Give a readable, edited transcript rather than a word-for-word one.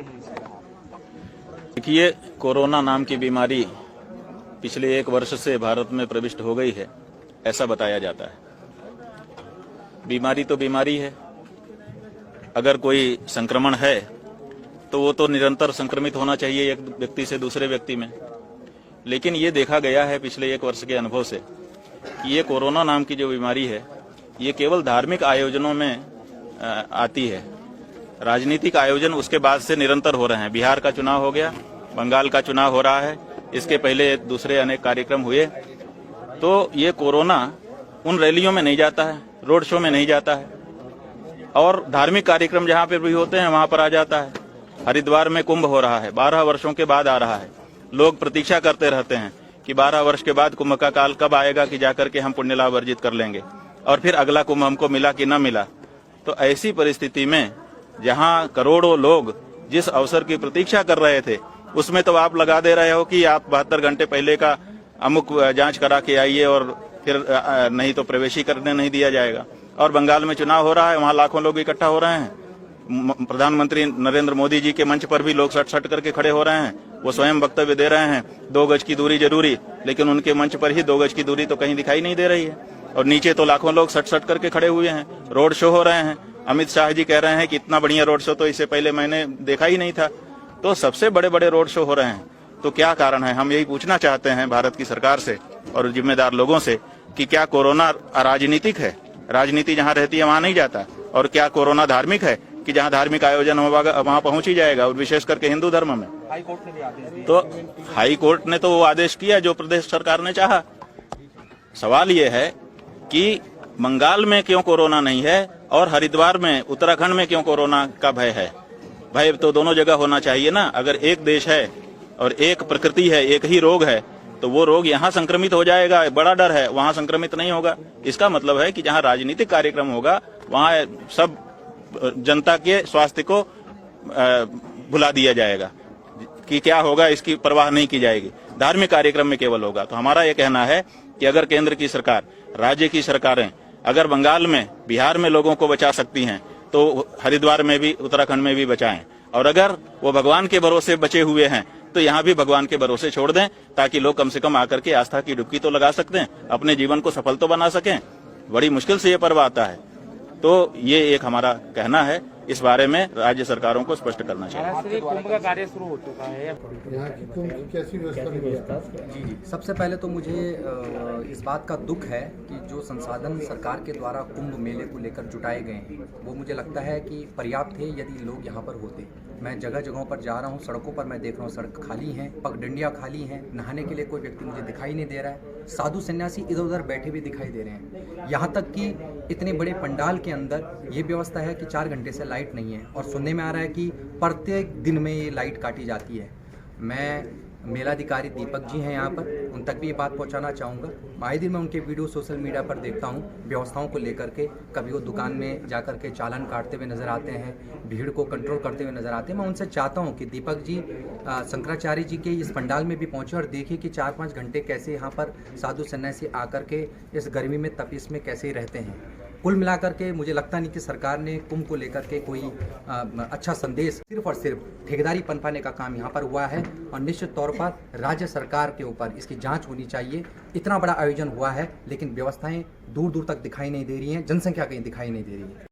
हैं इसका? देखिए, कोरोना नाम की बीमारी पिछले 1 वर्ष से भारत में प्रविष्ट हो गई है, ऐसा बताया जाता है। बीमारी तो बीमारी है, अगर कोई संक्रमण है तो वो तो निरंतर संक्रमित होना चाहिए एक व्यक्ति से दूसरे व्यक्ति में। लेकिन ये देखा गया है पिछले 1 वर्ष के अनुभव से कि ये कोरोना नाम की जो बीमारी है, ये केवल धार्मिक आयोजनों में आती है। राजनीतिक आयोजन उसके बाद से निरंतर हो रहे हैं। बिहार का चुनाव हो गया, बंगाल का चुनाव हो रहा है, इसके पहले दूसरे अनेक कार्यक्रम हुए। तो ये कोरोना उन रैलियों में नहीं जाता है, रोड शो में नहीं जाता है, और धार्मिक कार्यक्रम जहां पर भी होते हैं वहां पर आ जाता है। हरिद्वार में कुंभ हो रहा है, 12 वर्षों के बाद आ रहा है। लोग प्रतीक्षा करते रहते हैं कि 12 वर्ष के बाद कुंभ का काल कब आएगा कि जाकर के हम पुण्य लाभ अर्जित कर लेंगे, और फिर अगला कुंभ हमको मिला कि न मिला। तो ऐसी परिस्थिति में जहां करोड़ों लोग जिस अवसर की प्रतीक्षा कर रहे थे, उसमें तो आप लगा दे रहे हो कि आप 72 घंटे पहले का अमुक जांच करा के आइए और फिर नहीं तो प्रवेश ही करने नहीं दिया जाएगा। और बंगाल में चुनाव हो रहा है, वहां लाखों लोग इकट्ठा हो रहे हैं। प्रधानमंत्री नरेंद्र मोदी जी के मंच पर भी लोग सट सट करके खड़े हो रहे हैं। वो स्वयं वक्तव्य दे रहे हैं 2 गज की दूरी जरूरी, लेकिन उनके मंच पर ही 2 गज की दूरी तो कहीं दिखाई नहीं दे रही है। और नीचे तो लाखों लोग सट सट करके खड़े हुए हैं, रोड शो हो रहे हैं। अमित शाह जी कह रहे हैं कि इतना बढ़िया रोड शो तो इससे पहले मैंने देखा ही नहीं था। तो सबसे बड़े बड़े रोड शो हो रहे हैं, तो क्या कारण है? हम यही पूछना चाहते हैं भारत की सरकार से और जिम्मेदार लोगों से कि क्या कोरोना राजनीतिक है? राजनीति जहां रहती है वहां नहीं जाता। और क्या कोरोना धार्मिक है कि जहां धार्मिक आयोजन होगा वहां पहुंच ही जाएगा, और विशेष करके हिंदू धर्म में? हाई कोर्ट ने भी आदेश दिया। तो हाई कोर्ट ने तो वो आदेश किया जो प्रदेश सरकार ने चाहा। सवाल ये है कि बंगाल में क्यों कोरोना नहीं है और हरिद्वार में, उत्तराखंड में क्यों कोरोना का भय है? भय तो दोनों जगह होना चाहिए ना। अगर एक देश है और एक प्रकृति है, एक ही रोग है, तो वो रोग यहाँ संक्रमित हो जाएगा, बड़ा डर है, वहां संक्रमित नहीं होगा। इसका मतलब है कि जहां राजनीतिक कार्यक्रम होगा वहां सब जनता के स्वास्थ्य को भुला दिया जाएगा कि क्या होगा इसकी परवाह नहीं की जाएगी। धार्मिक कार्यक्रम में केवल होगा। तो हमारा ये कहना है कि अगर केंद्र की सरकार, राज्य की सरकारें अगर बंगाल में, बिहार में लोगों को बचा सकती हैं तो हरिद्वार में भी, उत्तराखंड में भी बचाएं। और अगर वो भगवान के भरोसे बचे हुए हैं तो यहाँ भी भगवान के भरोसे छोड़ दें, ताकि लोग कम से कम आकर के आस्था की डुबकी तो लगा सकते हैं, अपने जीवन को सफल तो बना सकें। बड़ी मुश्किल से ये पर्व आता है। तो ये एक हमारा कहना है, इस बारे में राज्य सरकारों को स्पष्ट करना चाहिए। कुंभ का कार्य शुरू हो चुका है, यहाँ की कुंभ की कैसी व्यवस्था? जी, सबसे पहले तो मुझे इस बात का दुख है कि जो संसाधन सरकार के द्वारा कुंभ मेले को लेकर जुटाए गए हैं वो मुझे लगता है कि पर्याप्त थे यदि लोग यहाँ पर होते। मैं जगह जगहों पर जा रहा हूँ, सड़कों पर मैं देख रहा हूँ सड़क खाली हैं, पगडंडियाँ खाली हैं, नहाने के लिए कोई व्यक्ति मुझे दिखाई नहीं दे रहा है। साधु सन्यासी इधर उधर बैठे भी दिखाई दे रहे हैं। यहाँ तक कि इतने बड़े पंडाल के अंदर ये व्यवस्था है कि 4 घंटे से लाइट नहीं है, और सुनने में आ रहा है कि प्रत्येक दिन में ये लाइट काटी जाती है। मैं मेलाधिकारी दीपक जी हैं यहाँ पर, उन तक भी ये बात पहुँचाना चाहूँगा। आए दिन मैं उनके वीडियो सोशल मीडिया पर देखता हूँ व्यवस्थाओं को लेकर के। कभी वो दुकान में जाकर के चालान काटते हुए नजर आते हैं, भीड़ को कंट्रोल करते हुए नजर आते हैं। मैं उनसे चाहता हूँ कि दीपक जी शंकराचार्य जी के इस पंडाल में भी पहुँचे और देखिए कि 4-5 घंटे कैसे यहाँ पर साधु सन्यासी आकर के इस गर्मी में, तपिश में कैसे रहते हैं। कुल मिलाकर के मुझे लगता नहीं कि सरकार ने कुंभ को लेकर के कोई अच्छा संदेश, सिर्फ और सिर्फ ठेकेदारी पनपाने का काम यहाँ पर हुआ है। और निश्चित तौर पर राज्य सरकार के ऊपर इसकी जांच होनी चाहिए। इतना बड़ा आयोजन हुआ है लेकिन व्यवस्थाएं दूर दूर तक दिखाई नहीं दे रही हैं, जनसंख्या कहीं दिखाई नहीं दे रही है।